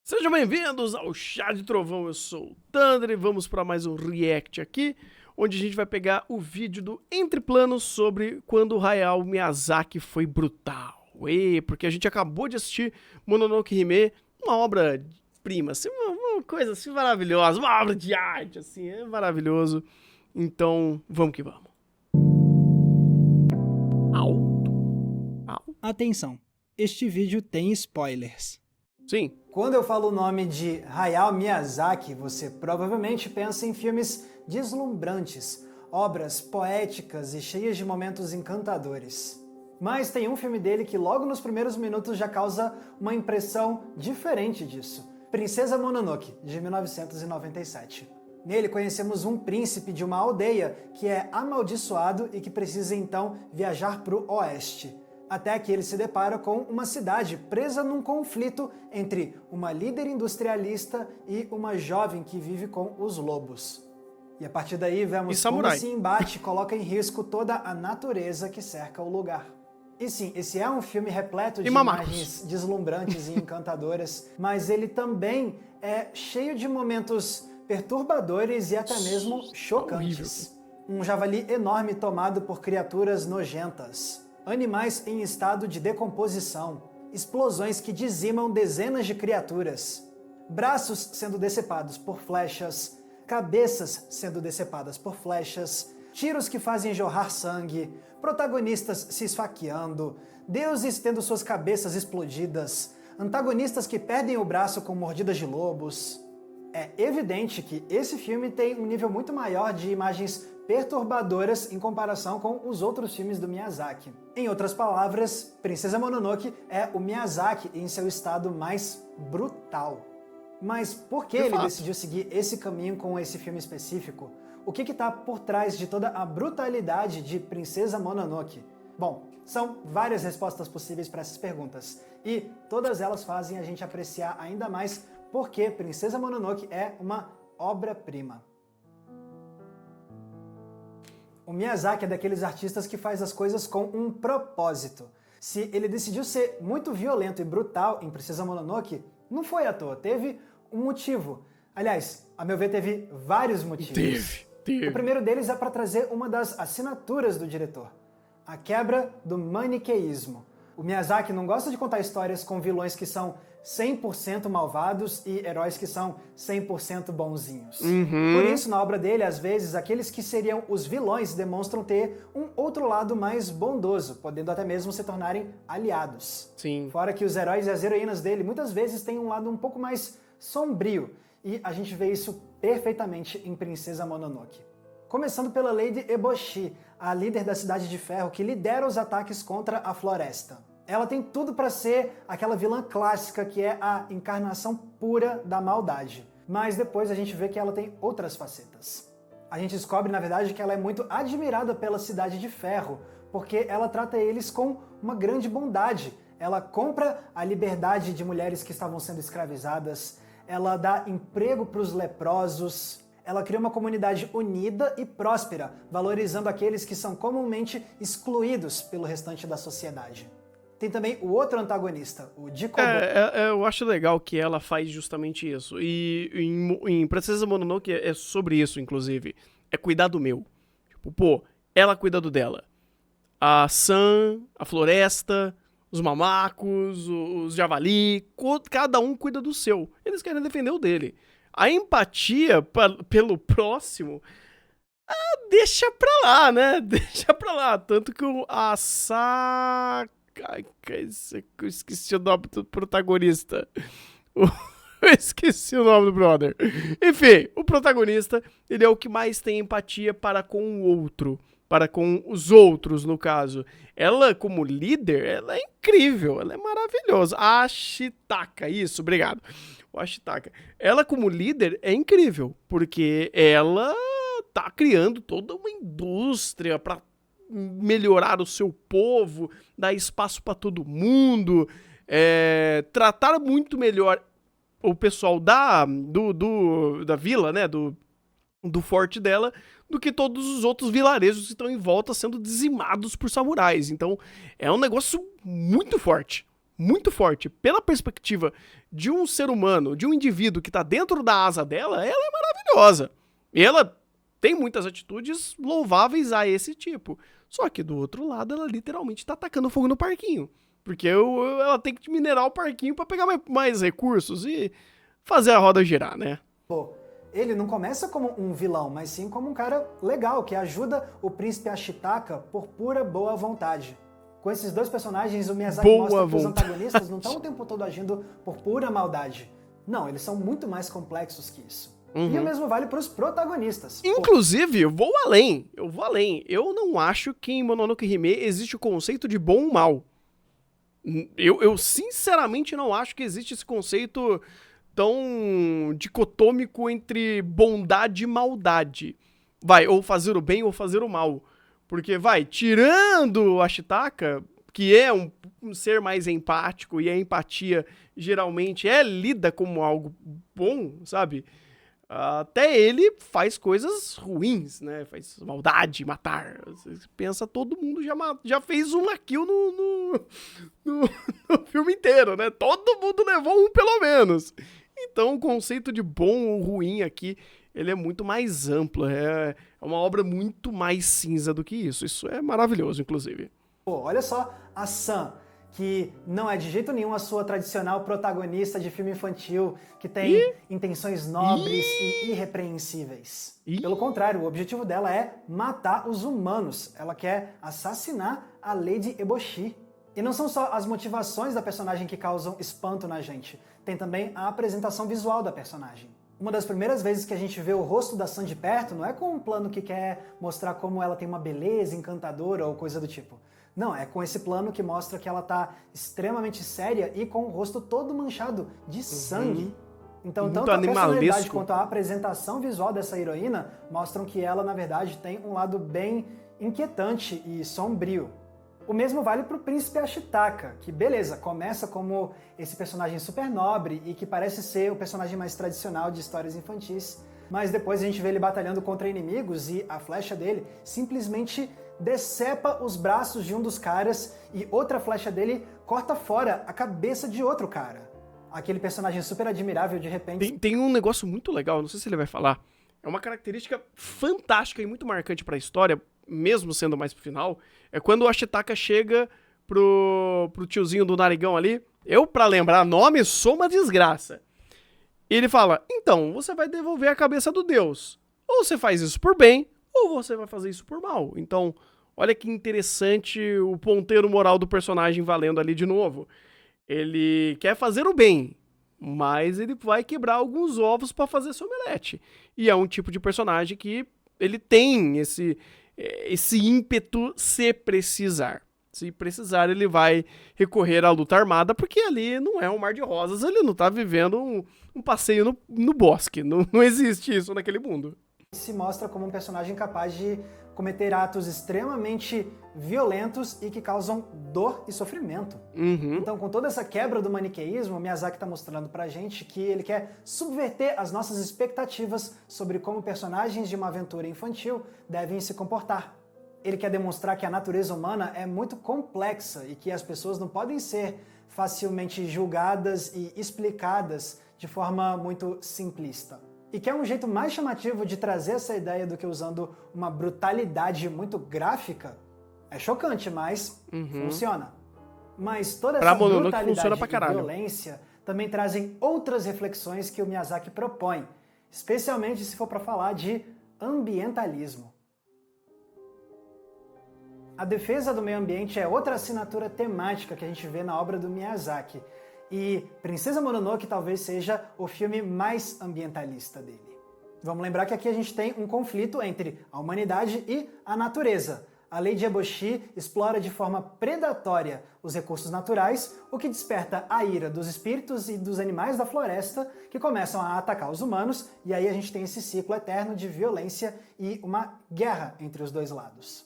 Sejam bem-vindos ao Chá de Trovão, eu sou o Thunder e vamos para mais um react aqui, onde a gente vai pegar o vídeo do Entre Planos sobre quando o Hayao Miyazaki foi brutal. Porque a gente acabou de assistir Mononoke Hime, uma obra-prima, assim, uma coisa assim maravilhosa, uma obra de arte, assim, é maravilhoso. Então, vamos que vamos. Atenção, este vídeo tem spoilers. Sim. Quando eu falo o nome de Hayao Miyazaki, você provavelmente pensa em filmes deslumbrantes, obras poéticas e cheias de momentos encantadores. Mas tem um filme dele que logo nos primeiros minutos já causa uma impressão diferente disso. Princesa Mononoke, de 1997. Nele conhecemos um príncipe de uma aldeia que é amaldiçoado e que precisa então viajar para o oeste. Até que ele se depara com uma cidade presa num conflito entre uma líder industrialista e uma jovem que vive com os lobos. E a partir daí vemos como esse embate coloca em risco toda a natureza que cerca o lugar. E sim, esse é um filme repleto de imagens deslumbrantes e encantadoras, mas ele também é cheio de momentos perturbadores e até mesmo chocantes. Um javali enorme tomado por criaturas nojentas. Animais em estado de decomposição, explosões que dizimam dezenas de criaturas, braços sendo decepados por flechas, cabeças sendo decepadas por flechas, tiros que fazem jorrar sangue, protagonistas se esfaqueando, deuses tendo suas cabeças explodidas, antagonistas que perdem o braço com mordidas de lobos. É evidente que esse filme tem um nível muito maior de imagens perturbadoras em comparação com os outros filmes do Miyazaki. Em outras palavras, Princesa Mononoke é o Miyazaki em seu estado mais brutal. Mas por que ele decidiu seguir esse caminho com esse filme específico? O que está por trás de toda a brutalidade de Princesa Mononoke? Bom, são várias respostas possíveis para essas perguntas, e todas elas fazem a gente apreciar ainda mais porque Princesa Mononoke é uma obra-prima. O Miyazaki é daqueles artistas que faz as coisas com um propósito. Se ele decidiu ser muito violento e brutal em Princesa Mononoke, não foi à toa, teve um motivo. Aliás, a meu ver, teve vários motivos. Teve. O primeiro deles é para trazer uma das assinaturas do diretor, a quebra do maniqueísmo. O Miyazaki não gosta de contar histórias com vilões que são 100% malvados e heróis que são 100% bonzinhos. Por isso, na obra dele, às vezes, aqueles que seriam os vilões demonstram ter um outro lado mais bondoso, podendo até mesmo se tornarem aliados. Sim. Fora que os heróis e as heroínas dele muitas vezes têm um lado um pouco mais sombrio, e a gente vê isso perfeitamente em Princesa Mononoke. Começando pela Lady Eboshi, a líder da Cidade de Ferro que lidera os ataques contra a floresta. Ela tem tudo para ser aquela vilã clássica que é a encarnação pura da maldade. Mas depois a gente vê que ela tem outras facetas. A gente descobre, na verdade, que ela é muito admirada pela Cidade de Ferro, porque ela trata eles com uma grande bondade. Ela compra a liberdade de mulheres que estavam sendo escravizadas, ela dá emprego para os leprosos, ela cria uma comunidade unida e próspera, valorizando aqueles que são comumente excluídos pelo restante da sociedade. Tem também o outro antagonista, o Dikobo. Eu acho legal que ela faz justamente isso. E em Princesa Mononoke é sobre isso, inclusive. É cuidar do meu. Tipo, pô, ela cuida do dela. A San, a floresta, os mamacos, os javali, cada um cuida do seu. Eles querem defender o dele. A empatia pelo próximo, deixa pra lá, né? Deixa pra lá. Tanto que a eu esqueci o nome do protagonista. Eu esqueci o nome do brother. Enfim, o protagonista, ele é o que mais tem empatia para com o outro. Para com os outros, no caso. Ela, como líder, ela é incrível. Ela é maravilhosa. A Ashitaka, isso, obrigado. O Ashitaka. Ela, como líder, é incrível. Porque ela tá criando toda uma indústria para melhorar o seu povo, dar espaço para todo mundo, tratar muito melhor o pessoal da vila, né, do forte dela, do que todos os outros vilarejos que estão em volta sendo dizimados por samurais. Então, é um negócio muito forte. muito forte pela perspectiva de um ser humano, de um indivíduo que tá dentro da asa dela, ela é maravilhosa. E ela tem muitas atitudes louváveis a esse tipo. Só que do outro lado, ela literalmente tá atacando fogo no parquinho. Porque ela tem que minerar o parquinho pra pegar mais recursos e fazer a roda girar, né? Pô, ele não começa como um vilão, mas sim como um cara legal, que ajuda o príncipe Ashitaka por pura boa vontade. Com esses dois personagens, o Miyazaki mostra que os antagonistas não estão o tempo todo agindo por pura maldade. Não, eles são muito mais complexos que isso. E o mesmo vale para os protagonistas. Inclusive, eu vou além. Eu não acho que em Mononoke Hime existe o conceito de bom ou mal. Eu sinceramente não acho que existe esse conceito tão dicotômico entre bondade e maldade. Ou fazer o bem ou fazer o mal. Porque, tirando o Ashitaka, que é um ser mais empático, e a empatia geralmente é lida como algo bom, sabe? Até ele faz coisas ruins, né? Faz maldade, matar. Você pensa, todo mundo já fez uma kill no filme inteiro, né? Todo mundo levou um pelo menos. Então o conceito de bom ou ruim aqui, ele é muito mais amplo. É uma obra muito mais cinza do que isso. Isso é maravilhoso, inclusive. Pô, olha só a Sam, que não é de jeito nenhum a sua tradicional protagonista de filme infantil, que tem intenções nobres e irrepreensíveis. Pelo contrário, o objetivo dela é matar os humanos. Ela quer assassinar a Lady Eboshi. E não são só as motivações da personagem que causam espanto na gente, tem também a apresentação visual da personagem. Uma das primeiras vezes que a gente vê o rosto da Sam de perto não é com um plano que quer mostrar como ela tem uma beleza encantadora ou coisa do tipo. Não, é com esse plano que mostra que ela tá extremamente séria e com o rosto todo manchado de sangue. Então, muito tanto a personalidade animalesco quanto a apresentação visual dessa heroína mostram que ela, na verdade, tem um lado bem inquietante e sombrio. O mesmo vale pro príncipe Ashitaka, que, beleza, começa como esse personagem super nobre e que parece ser o personagem mais tradicional de histórias infantis, mas depois a gente vê ele batalhando contra inimigos e a flecha dele simplesmente decepa os braços de um dos caras e outra flecha dele corta fora a cabeça de outro cara. Aquele personagem super admirável, de repente... Tem um negócio muito legal, não sei se ele vai falar. É uma característica fantástica e muito marcante pra história, mesmo sendo mais pro final, é quando o Ashitaka chega pro tiozinho do narigão ali. Eu, pra lembrar nome, sou uma desgraça. E ele fala, então, você vai devolver a cabeça do deus. Ou você faz isso por bem, ou você vai fazer isso por mal. Então, olha que interessante o ponteiro moral do personagem valendo ali de novo. Ele quer fazer o bem, mas ele vai quebrar alguns ovos pra fazer seu omelete. E é um tipo de personagem que ele tem esse ímpeto se precisar. Se precisar, ele vai recorrer à luta armada, porque ali não é um mar de rosas, ele não tá vivendo um passeio no bosque. Não existe isso naquele mundo. Se mostra como um personagem capaz de cometer atos extremamente violentos e que causam dor e sofrimento. Então, com toda essa quebra do maniqueísmo, o Miyazaki está mostrando pra gente que ele quer subverter as nossas expectativas sobre como personagens de uma aventura infantil devem se comportar. Ele quer demonstrar que a natureza humana é muito complexa e que as pessoas não podem ser facilmente julgadas e explicadas de forma muito simplista. E que é um jeito mais chamativo de trazer essa ideia do que usando uma brutalidade muito gráfica. É chocante, mas funciona. Mas toda essa brutalidade e violência também trazem outras reflexões que o Miyazaki propõe, especialmente se for para falar de ambientalismo. A defesa do meio ambiente é outra assinatura temática que a gente vê na obra do Miyazaki. E Princesa Mononoke talvez seja o filme mais ambientalista dele. Vamos lembrar que aqui a gente tem um conflito entre a humanidade e a natureza. A Lady Eboshi explora de forma predatória os recursos naturais, o que desperta a ira dos espíritos e dos animais da floresta, que começam a atacar os humanos, e aí a gente tem esse ciclo eterno de violência e uma guerra entre os dois lados.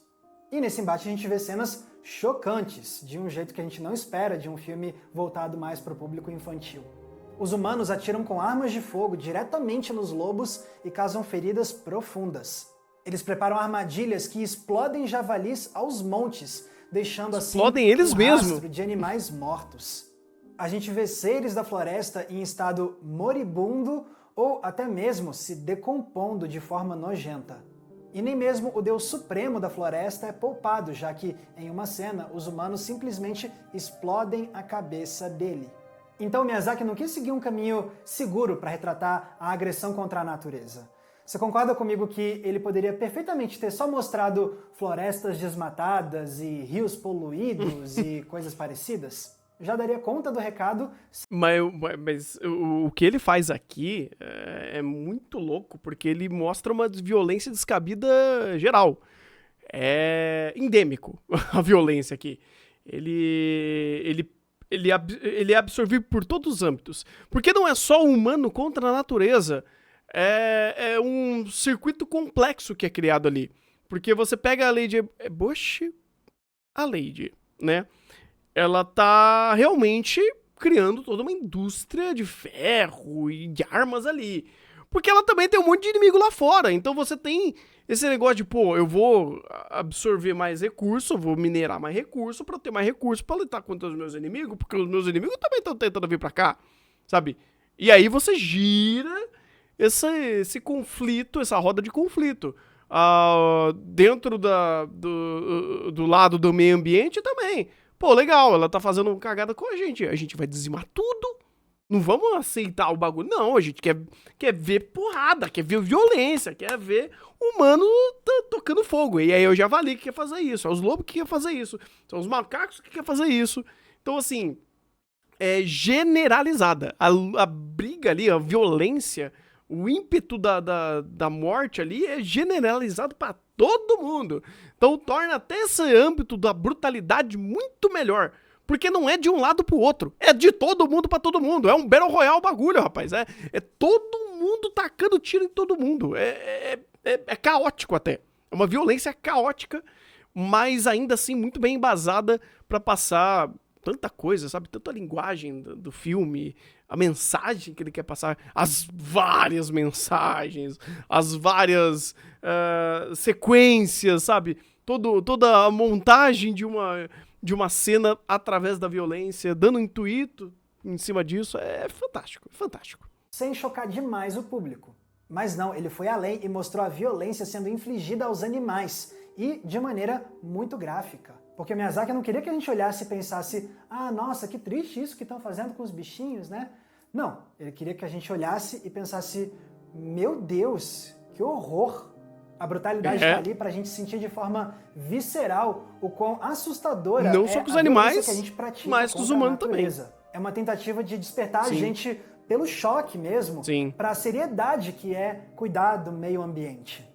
E nesse embate a gente vê cenas chocantes, de um jeito que a gente não espera de um filme voltado mais para o público infantil. Os humanos atiram com armas de fogo diretamente nos lobos e causam feridas profundas. Eles preparam armadilhas que explodem javalis aos montes, deixando assim eles mesmos rastro de animais mortos. a gente vê seres da floresta em estado moribundo ou até mesmo se decompondo de forma nojenta. E nem mesmo o Deus Supremo da floresta é poupado, já que, em uma cena, os humanos simplesmente explodem a cabeça dele. Então Miyazaki não quis seguir um caminho seguro para retratar a agressão contra a natureza. Você concorda comigo que ele poderia perfeitamente ter só mostrado florestas desmatadas e rios poluídos e coisas parecidas? Já daria conta do recado. Mas o que ele faz aqui é muito louco, porque ele mostra uma violência descabida geral. É endêmico a violência aqui. Ele é absorvido por todos os âmbitos. Porque não é só o humano contra a natureza. É um circuito complexo que é criado ali. Porque você pega a Lady Bush, a Lady, né? Ela tá realmente criando toda uma indústria de ferro e de armas ali. Porque ela também tem um monte de inimigo lá fora. Então você tem esse negócio de, pô, eu vou absorver mais recurso, eu vou minerar mais recurso pra ter mais recurso pra lutar contra os meus inimigos, porque os meus inimigos também estão tentando vir pra cá, sabe? E aí você gira esse conflito, essa roda de conflito. Dentro do lado do meio ambiente também. Pô, legal, ela tá fazendo cagada com a gente vai dizimar tudo, não vamos aceitar o bagulho, não, a gente quer ver porrada, quer ver violência, quer ver humano tocando fogo, e aí é o javali que quer fazer isso, é os lobos que quer fazer isso, são os macacos que quer fazer isso, então assim, é generalizada, a briga ali, a violência, o ímpeto da morte ali é generalizado pra todo mundo. Então torna até esse âmbito da brutalidade muito melhor. Porque não é de um lado pro outro. É de todo mundo pra todo mundo. É um Battle Royale o bagulho, rapaz. É todo mundo tacando tiro em todo mundo. É caótico até. É uma violência caótica, mas ainda assim muito bem embasada pra passar tanta coisa, sabe? Tanta linguagem do filme, a mensagem que ele quer passar, as várias mensagens, as várias sequências, sabe? Toda a montagem de uma cena através da violência, dando um intuito em cima disso, é fantástico, é fantástico. Sem chocar demais o público. Mas não, ele foi além e mostrou a violência sendo infligida aos animais, e de maneira muito gráfica. Porque Miyazaki não queria que a gente olhasse e pensasse, ah, nossa, que triste isso que estão fazendo com os bichinhos, né? Não, ele queria que a gente olhasse e pensasse, meu Deus, que horror! A brutalidade tá ali pra gente sentir de forma visceral o quão assustadora não só com os animais, que a gente pratica mas com os humanos também. É uma tentativa de despertar a gente pelo choque mesmo, para a seriedade que é cuidar do meio ambiente.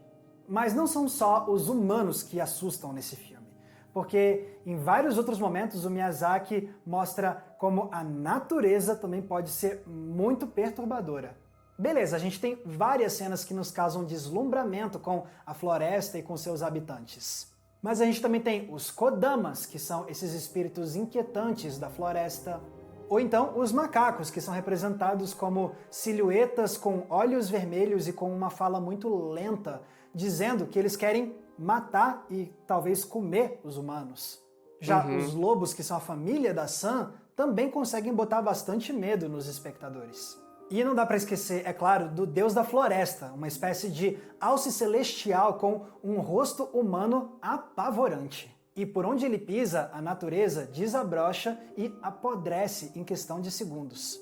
Mas não são só os humanos que assustam nesse filme, porque em vários outros momentos o Miyazaki mostra como a natureza também pode ser muito perturbadora. Beleza, a gente tem várias cenas que nos causam deslumbramento com a floresta e com seus habitantes. Mas a gente também tem os Kodamas, que são esses espíritos inquietantes da floresta. Ou então os macacos, que são representados como silhuetas com olhos vermelhos e com uma fala muito lenta, dizendo que eles querem matar e talvez comer os humanos. Já os lobos, que são a família da Sam, também conseguem botar bastante medo nos espectadores. E não dá para esquecer, é claro, do deus da floresta, uma espécie de alce celestial com um rosto humano apavorante. E por onde ele pisa, a natureza desabrocha e apodrece em questão de segundos.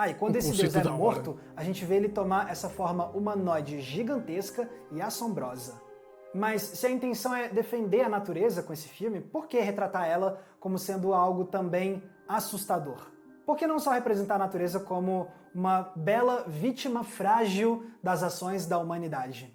E quando esse deus é morto, a gente vê ele tomar essa forma humanoide gigantesca e assombrosa. Mas se a intenção é defender a natureza com esse filme, por que retratar ela como sendo algo também assustador? Por que não só representar a natureza como uma bela vítima frágil das ações da humanidade?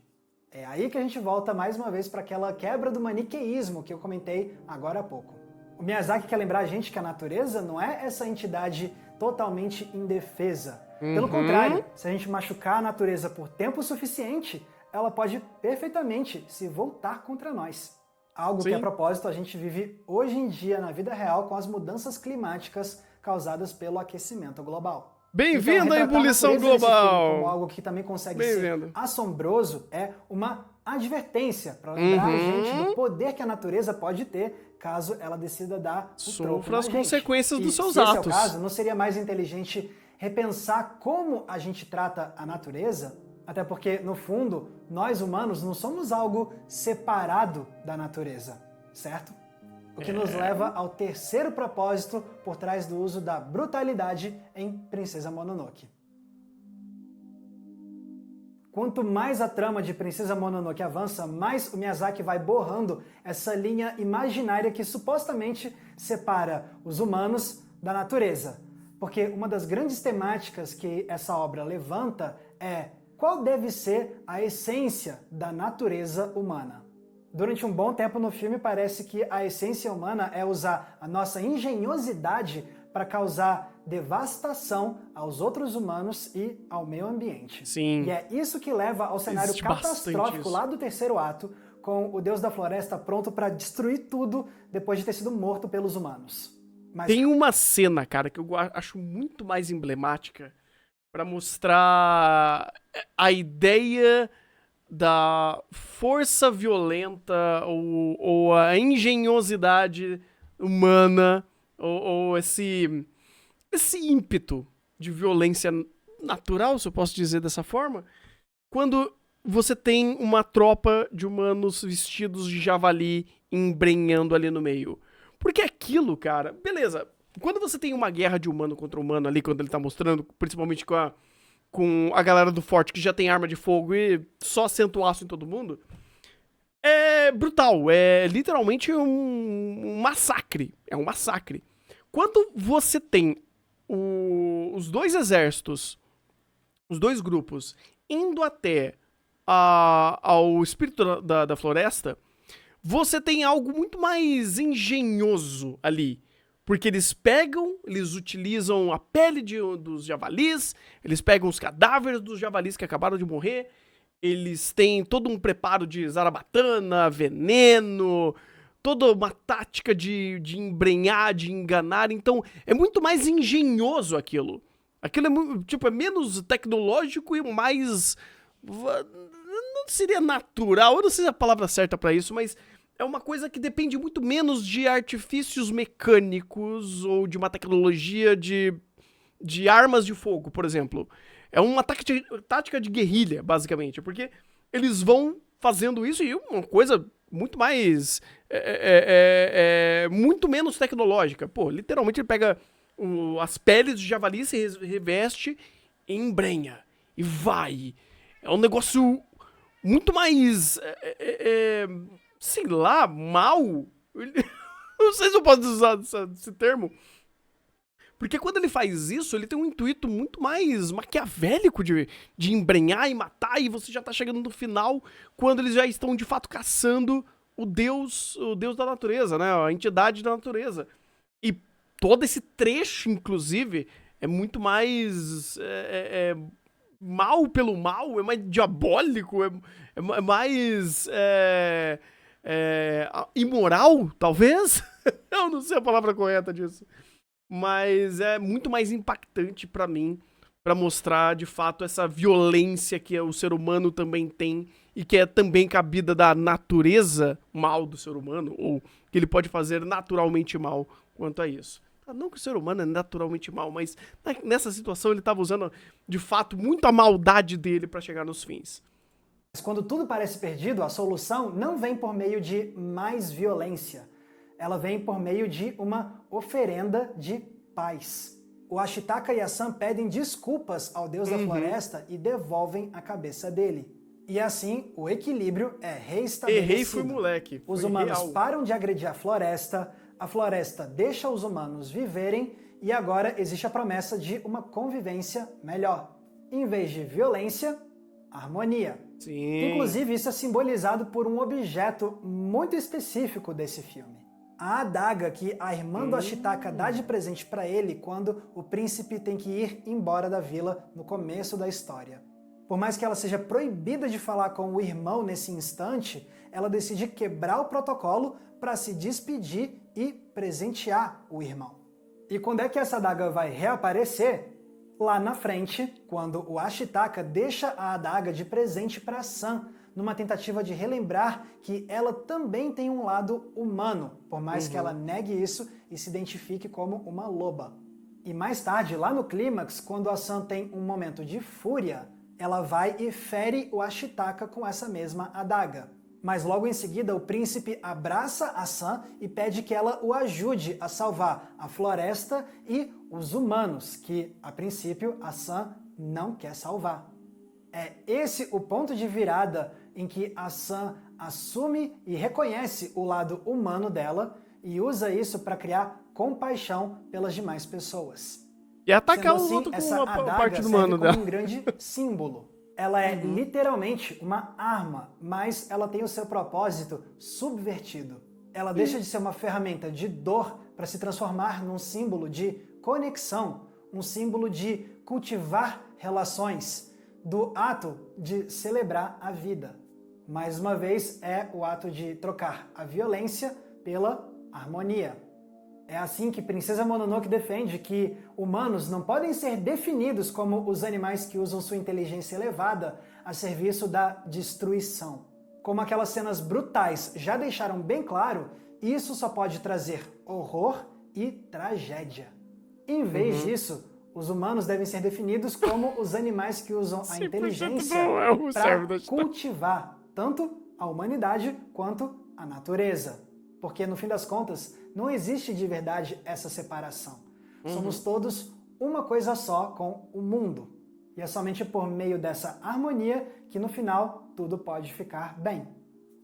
É aí que a gente volta mais uma vez para aquela quebra do maniqueísmo que eu comentei agora há pouco. O Miyazaki quer lembrar a gente que a natureza não é essa entidade totalmente indefesa. Pelo contrário, se a gente machucar a natureza por tempo suficiente, ela pode perfeitamente se voltar contra nós. Algo que, a propósito, a gente vive hoje em dia na vida real com as mudanças climáticas causadas pelo aquecimento global. Bem-vindo à ebulição global! Como algo que também consegue ser assombroso é uma advertência, para lembrar a gente do poder que a natureza pode ter caso ela decida dar o troco Sofra na as gente. consequências dos seus se esse atos. é o caso, não seria mais inteligente repensar como a gente trata a natureza? Até porque, no fundo, nós humanos não somos algo separado da natureza, certo? O que nos leva ao terceiro propósito por trás do uso da brutalidade em Princesa Mononoke. Quanto mais a trama de Princesa Mononoke avança, mais o Miyazaki vai borrando essa linha imaginária que supostamente separa os humanos da natureza. Porque uma das grandes temáticas que essa obra levanta é qual deve ser a essência da natureza humana. Durante um bom tempo no filme parece que a essência humana é usar a nossa engenhosidade para causar devastação aos outros humanos e ao meio ambiente. Sim. E é isso que leva ao cenário Existe catastrófico bastante isso. lá do terceiro ato, com o Deus da Floresta pronto para destruir tudo depois de ter sido morto pelos humanos. Mas Tem uma cena, cara, que eu acho muito mais emblemática pra mostrar a ideia da força violenta ou a engenhosidade humana ou esse ímpeto de violência natural, se eu posso dizer dessa forma, quando você tem uma tropa de humanos vestidos de javali embrenhando ali no meio. Porque aquilo, cara, beleza, quando você tem uma guerra de humano contra humano ali, quando ele tá mostrando, principalmente com a galera do forte que já tem arma de fogo e só senta o aço em todo mundo, é brutal, é literalmente um massacre, é um massacre. Quando você tem os dois exércitos, os dois grupos, indo até ao espírito da floresta, você tem algo muito mais engenhoso ali. Porque eles utilizam a pele dos javalis, eles pegam os cadáveres dos javalis que acabaram de morrer, eles têm todo um preparo de zarabatana, veneno, toda uma tática de embrenhar, de enganar, então é muito mais engenhoso aquilo. Aquilo é menos tecnológico e mais... Não seria natural, eu não sei se é a palavra certa pra isso, mas é uma coisa que depende muito menos de artifícios mecânicos ou de uma tecnologia de armas de fogo, por exemplo. É uma tática de guerrilha, basicamente, porque eles vão fazendo isso e uma coisa muito mais... muito menos tecnológica. Pô, literalmente ele pega as peles de javali, se reveste e embrenha. E vai. É um negócio muito mais... sei lá, mal. Não sei se eu posso usar esse termo. Porque quando ele faz isso, ele tem um intuito muito mais maquiavélico de embrenhar e matar, e você já tá chegando no final, quando eles já estão de fato caçando o deus da natureza, né? A entidade da natureza. E todo esse trecho, inclusive, é muito mais mal pelo mal, é mais diabólico, é mais imoral, talvez? Eu não sei a palavra correta disso. Mas é muito mais impactante pra mim, pra mostrar de fato essa violência que o ser humano também tem e que é também cabida da natureza mal do ser humano, ou que ele pode fazer naturalmente mal quanto a isso. Não que o ser humano é naturalmente mal, mas nessa situação ele estava usando de fato muito a maldade dele pra chegar nos fins. Mas quando tudo parece perdido, a solução não vem por meio de mais violência. Ela vem por meio de uma oferenda de paz. O Ashitaka e a Sam pedem desculpas ao Deus da Floresta e devolvem a cabeça dele. E assim, o equilíbrio é reestabelecido. Errei, fui moleque. Os Foi humanos real. param de agredir a floresta deixa os humanos viverem e agora existe a promessa de uma convivência melhor. Em vez de violência, harmonia. Sim. Inclusive, isso é simbolizado por um objeto muito específico desse filme. A adaga que a irmã do Ashitaka dá de presente para ele quando o príncipe tem que ir embora da vila no começo da história. Por mais que ela seja proibida de falar com o irmão nesse instante, ela decide quebrar o protocolo para se despedir e presentear o irmão. E quando é que essa adaga vai reaparecer? Lá na frente, quando o Ashitaka deixa a adaga de presente para San, numa tentativa de relembrar que ela também tem um lado humano, por mais que ela negue isso e se identifique como uma loba. E mais tarde, lá no clímax, quando a San tem um momento de fúria, ela vai e fere o Ashitaka com essa mesma adaga. Mas logo em seguida, o príncipe abraça a San e pede que ela o ajude a salvar a floresta e os humanos, que, a princípio, a San não quer salvar. É esse o ponto de virada em que a San assume e reconhece o lado humano dela e usa isso para criar compaixão pelas demais pessoas. E atacar Sendo o assim, outro com essa uma adaga parte do serve mano como dela. um grande símbolo. Ela é literalmente uma arma, mas ela tem o seu propósito subvertido. Ela deixa de ser uma ferramenta de dor para se transformar num símbolo de conexão, um símbolo de cultivar relações, do ato de celebrar a vida. Mais uma vez, é o ato de trocar a violência pela harmonia. É assim que Princesa Mononoke defende que humanos não podem ser definidos como os animais que usam sua inteligência elevada a serviço da destruição. Como aquelas cenas brutais já deixaram bem claro, isso só pode trazer horror e tragédia. Em vez disso, os humanos devem ser definidos como os animais que usam a 100% inteligência não é o servo da para história. cultivar tanto a humanidade quanto a natureza. Porque, no fim das contas, não existe de verdade essa separação. Somos todos uma coisa só com o mundo. E é somente por meio dessa harmonia que, no final, tudo pode ficar bem.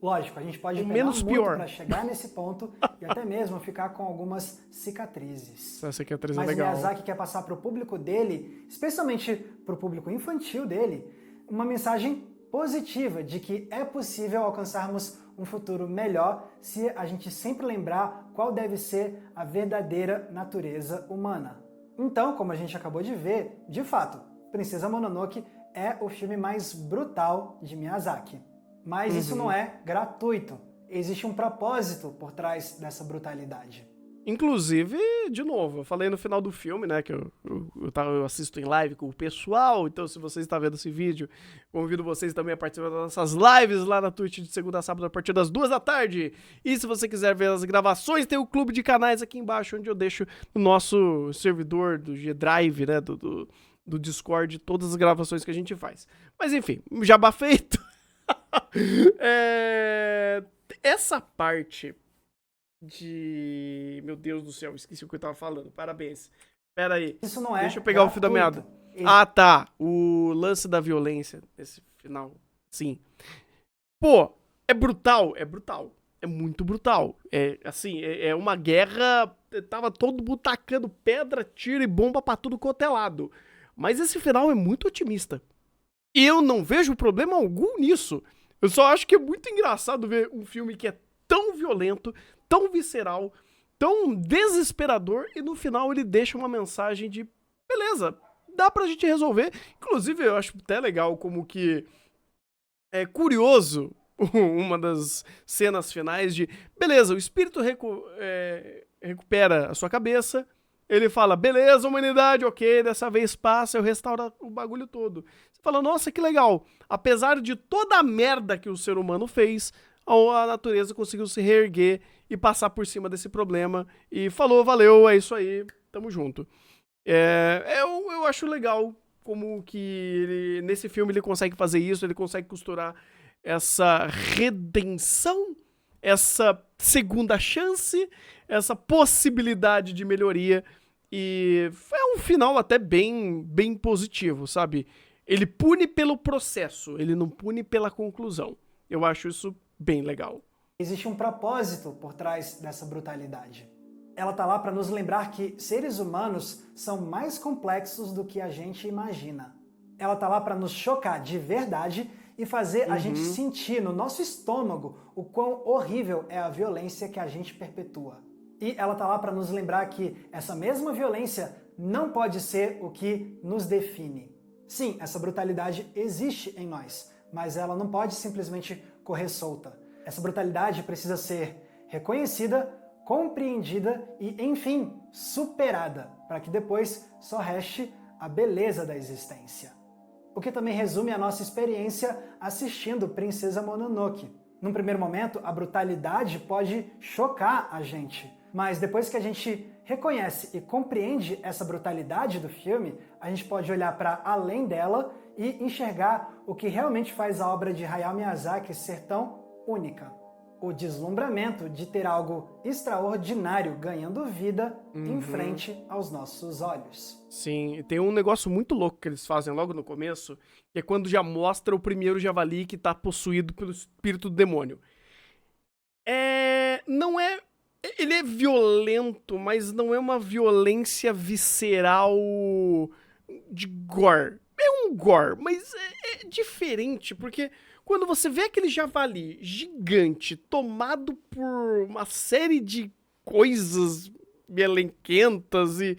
Lógico, a gente pode penar menos muito pior. para chegar nesse ponto e até mesmo ficar com algumas cicatrizes. Essa cicatriz é Mas o legal. Miyazaki quer passar para o público dele, especialmente para o público infantil dele, uma mensagem positiva de que é possível alcançarmos um futuro melhor se a gente sempre lembrar qual deve ser a verdadeira natureza humana. Então, como a gente acabou de ver, de fato, Princesa Mononoke é o filme mais brutal de Miyazaki. Mas isso não é gratuito. Existe um propósito por trás dessa brutalidade. Inclusive, de novo, eu falei no final do filme, né, que eu assisto em live com o pessoal, então se você está vendo esse vídeo, convido vocês também a participar das nossas lives lá na Twitch de segunda a sábado a partir das 2 da tarde. E se você quiser ver as gravações, tem o clube de canais aqui embaixo, onde eu deixo no nosso servidor do G-Drive, né, do Discord, todas as gravações que a gente faz. Mas enfim, jabá feito. Essa parte de... Meu Deus do céu, esqueci o que eu tava falando. Parabéns. Pera aí. Isso não é Deixa eu pegar o fio da meada. gratuito. Ah, tá. O lance da violência nesse final. Sim. Pô, é brutal. É brutal. É muito brutal. É assim, é uma guerra... Tava todo mundo tacando pedra, tiro e bomba pra tudo quanto é lado. Mas esse final é muito otimista. E eu não vejo problema algum nisso. Eu só acho que é muito engraçado ver um filme que é tão violento, tão visceral, tão desesperador, e no final ele deixa uma mensagem de beleza, dá pra gente resolver. Inclusive, eu acho até legal como que é curioso uma das cenas finais de beleza, o espírito recupera a sua cabeça, ele fala, beleza, humanidade, ok, dessa vez passa, eu restauro o bagulho todo. Você fala, nossa, que legal. Apesar de toda a merda que o ser humano fez, a natureza conseguiu se reerguer e passar por cima desse problema. E falou, valeu, é isso aí, tamo junto. Eu acho legal como que nesse filme ele consegue fazer isso, ele consegue costurar essa redenção, essa segunda chance, essa possibilidade de melhoria. E é um final até bem positivo, sabe? Ele pune pelo processo, ele não pune pela conclusão. Eu acho isso bem legal. Existe um propósito por trás dessa brutalidade. Ela tá lá para nos lembrar que seres humanos são mais complexos do que a gente imagina. Ela tá lá para nos chocar de verdade e fazer a gente sentir no nosso estômago o quão horrível é a violência que a gente perpetua. E ela tá lá para nos lembrar que essa mesma violência não pode ser o que nos define. Sim, essa brutalidade existe em nós, mas ela não pode simplesmente correr solta. Essa brutalidade precisa ser reconhecida, compreendida e, enfim, superada, para que depois só reste a beleza da existência. O que também resume a nossa experiência assistindo Princesa Mononoke. Num primeiro momento, a brutalidade pode chocar a gente, mas depois que a gente reconhece e compreende essa brutalidade do filme, a gente pode olhar para além dela e enxergar o que realmente faz a obra de Hayao Miyazaki ser tão única. O deslumbramento de ter algo extraordinário ganhando vida em frente aos nossos olhos. Sim, tem um negócio muito louco que eles fazem logo no começo, que é quando já mostra o primeiro javali que tá possuído pelo espírito do demônio. Não é... Ele é violento, mas não é uma violência visceral de gore. É um gore, mas é diferente, porque quando você vê aquele javali gigante tomado por uma série de coisas melenquentas e...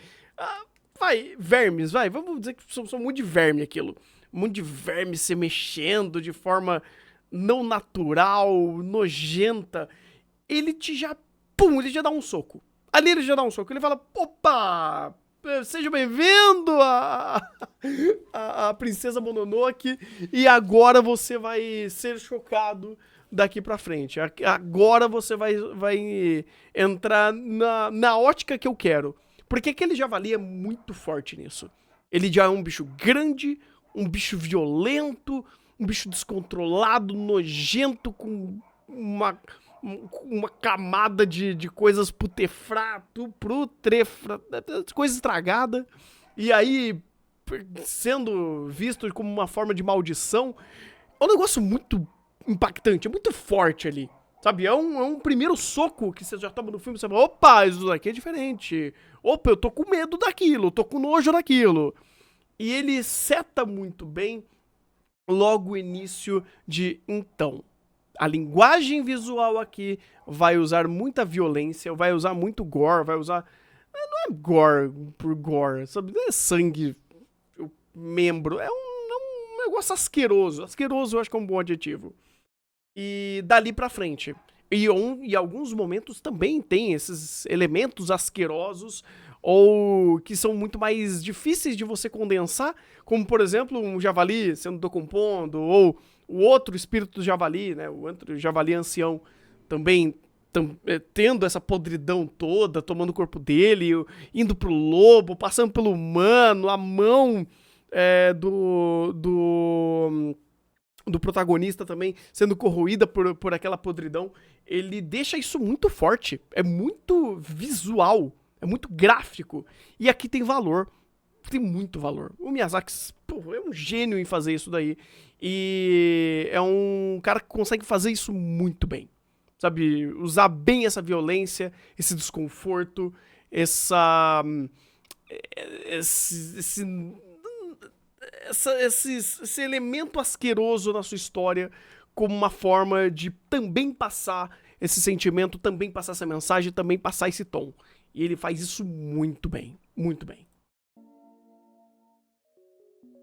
vermes, vamos dizer que são muito de verme aquilo. Um monte de verme se mexendo de forma não natural, nojenta. Ele ele já dá um soco. Ali ele já dá um soco. Ele fala, opa, seja bem-vindo a Princesa Mononoke e agora você vai ser chocado daqui pra frente. Agora você vai entrar na ótica que eu quero. Porque aquele javali é muito forte nisso. Ele já é um bicho grande, um bicho violento, um bicho descontrolado, nojento, com uma camada de coisas coisa estragada. E aí, sendo visto como uma forma de maldição, é um negócio muito impactante, é muito forte ali. Sabe, é um primeiro soco que você já toma no filme, você fala, opa, isso daqui é diferente. Opa, eu tô com medo daquilo, eu tô com nojo daquilo. E ele seta muito bem logo o início de, então, a linguagem visual aqui vai usar muita violência, vai usar muito gore, vai usar... Não é gore por gore, sabe? Não é sangue, membro, é um negócio asqueroso. Asqueroso eu acho que é um bom adjetivo. E dali pra frente. E alguns momentos também tem esses elementos asquerosos ou que são muito mais difíceis de você condensar, como, por exemplo, um javali sendo decompondo, ou o outro espírito do javali, né, o outro javali ancião, também tendo essa podridão toda, tomando o corpo dele, indo pro lobo, passando pelo humano, a mão do protagonista também sendo corroída por aquela podridão. Ele deixa isso muito forte, é muito visual, é muito gráfico, e aqui tem valor, tem muito valor. O Miyazaki, é um gênio em fazer isso daí, e é um cara que consegue fazer isso muito bem, sabe, usar bem essa violência, esse desconforto, esse elemento asqueroso na sua história como uma forma de também passar esse sentimento, também passar essa mensagem, também passar esse tom. E ele faz isso muito bem, muito bem.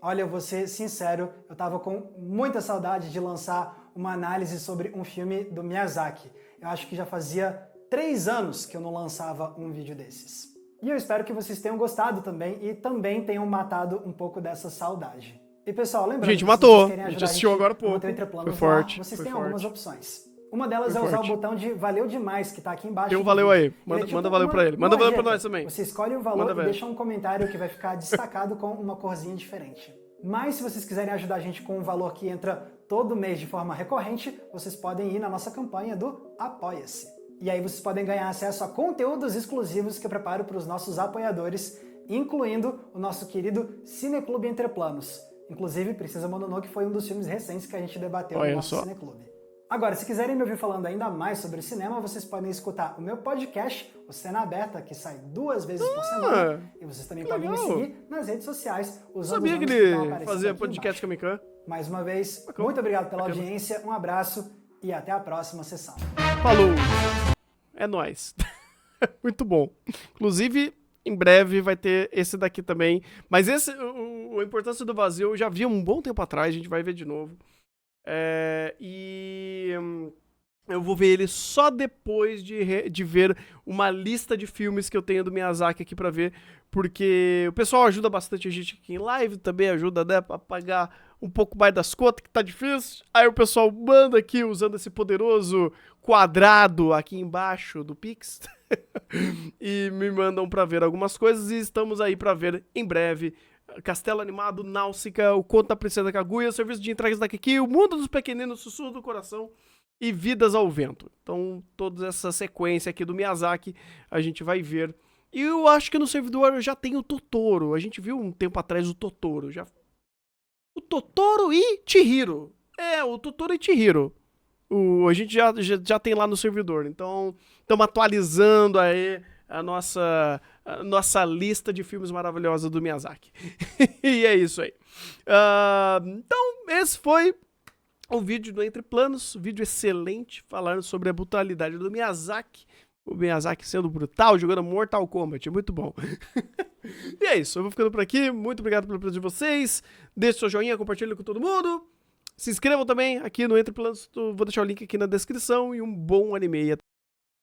Olha, eu vou ser sincero, eu tava com muita saudade de lançar uma análise sobre um filme do Miyazaki. Eu acho que já fazia 3 anos que eu não lançava um vídeo desses. E eu espero que vocês tenham gostado também e também tenham matado um pouco dessa saudade. E pessoal, lembrando, gente, matou. Se vocês querem A gente ajudar assistiu agora há pouco. Foi forte. Vocês foi têm forte. algumas opções. Uma delas é usar o botão de valeu demais, que tá aqui embaixo. Tem um valeu aí. Manda valeu pra ele. Manda valeu pra nós também. Você escolhe o valor e deixa um comentário que vai ficar destacado com uma corzinha diferente. Mas se vocês quiserem ajudar a gente com um valor que entra todo mês de forma recorrente, vocês podem ir na nossa campanha do Apoia-se. E aí vocês podem ganhar acesso a conteúdos exclusivos que eu preparo para os nossos apoiadores, incluindo o nosso querido Cineclube Entre Planos. Inclusive, Princesa Mononoke foi um dos filmes recentes que a gente debateu no nosso Cineclube. Agora, se quiserem me ouvir falando ainda mais sobre cinema, vocês podem escutar o meu podcast, o Cena Aberta, que sai 2 vezes por semana. E vocês também podem me seguir nas redes sociais. Sabia que ele fazia podcast com a Mikan. Mais uma vez, muito obrigado pela audiência, um abraço e até a próxima sessão. Falou! É nóis. Muito bom. Inclusive, em breve vai ter esse daqui também. Mas esse, a Importância do Vazio, eu já vi um bom tempo atrás, a gente vai ver de novo. eu vou ver ele só depois de ver uma lista de filmes que eu tenho do Miyazaki aqui pra ver, porque o pessoal ajuda bastante a gente aqui em live, também ajuda, né, pra pagar um pouco mais das contas, que tá difícil. Aí o pessoal manda aqui, usando esse poderoso quadrado aqui embaixo do Pix, e me mandam pra ver algumas coisas, e estamos aí pra ver em breve Castelo Animado, Náusica, O Conto da Princesa Kaguya, Serviço de Entregas da Kiki, O Mundo dos Pequeninos, Sussurro do Coração e Vidas ao Vento. Então, toda essa sequência aqui do Miyazaki, a gente vai ver. E eu acho que no servidor já tem o Totoro. A gente viu um tempo atrás o Totoro. O Totoro e Chihiro. O Totoro e Chihiro. A gente já tem lá no servidor. Então, estamos atualizando aí a nossa lista de filmes maravilhosos do Miyazaki. E é isso aí. Então, esse foi o vídeo do Entre Planos, vídeo excelente, falando sobre a brutalidade do Miyazaki. O Miyazaki sendo brutal, jogando Mortal Kombat, muito bom. E é isso, eu vou ficando por aqui, muito obrigado pela presença de vocês, deixe seu joinha, compartilhe com todo mundo, se inscrevam também aqui no Entre Planos, vou deixar o link aqui na descrição, e um bom anime.